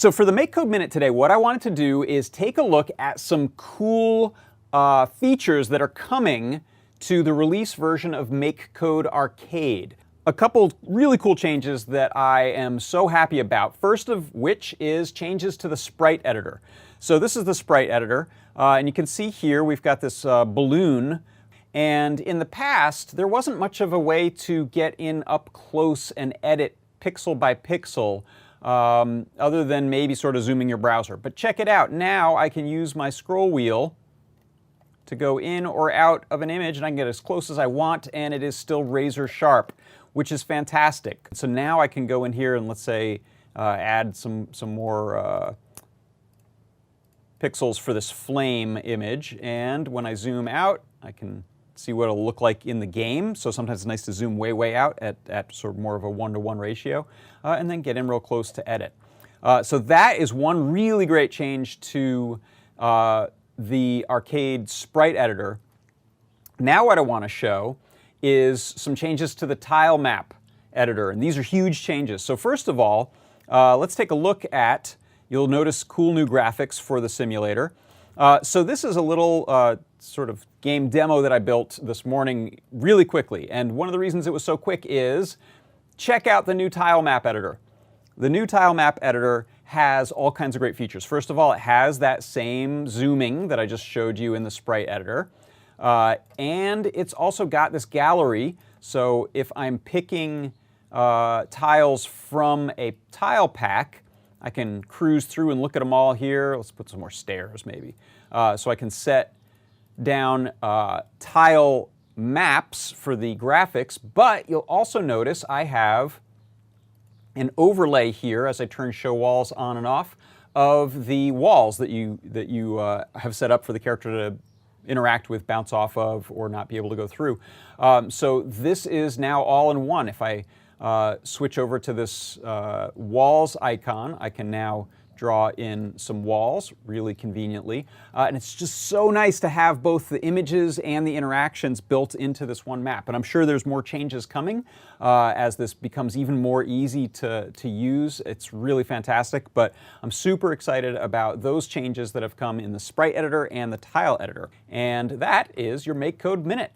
So for the MakeCode Minute today, what I wanted to do is take a look at some cool features that are coming to the release version of MakeCode Arcade. A couple really cool changes that I am so happy about, first of which is changes to the Sprite editor. So this is the Sprite editor, and you can see here we've got this balloon, and in the past there wasn't much of a way to get in up close and edit pixel by pixel other than maybe sort of zooming your browser. But check it out, now I can use my scroll wheel to go in or out of an image, and I can get as close as I want, and it is still razor sharp, which is fantastic. So now I can go in here and let's say add some more pixels for this flame image, and when I zoom out I can see what it'll look like in the game. So sometimes it's nice to zoom way out at sort of more of a 1-to-1 ratio, and then get in real close to edit. So that is one really great change to the Arcade Sprite editor. Now what I want to show is some changes to the tile map editor, and these are huge changes. So first of all, let's take a look at, you'll notice cool new graphics for the simulator. So this is a little sort of game demo that I built this morning really quickly, and one of the reasons it was so quick is check out the new tile map editor. The new tile map editor has all kinds of great features. First of all, it has that same zooming that I just showed you in the Sprite editor. And it's also got this gallery, so if I'm picking tiles from a tile pack, I can cruise through and look at them all here. Let's put some more stairs maybe. So I can set down tile maps for the graphics, but you'll also notice I have an overlay here as I turn show walls on and off of the walls that you have set up for the character to interact with, bounce off of, or not be able to go through. So this is now all in one. If I switch over to this walls icon, I can now draw in some walls really conveniently. And it's just so nice to have both the images and the interactions built into this one map. And I'm sure there's more changes coming as this becomes even more easy to use. It's really fantastic, but I'm super excited about those changes that have come in the Sprite editor and the tile editor. And that is your MakeCode Minute.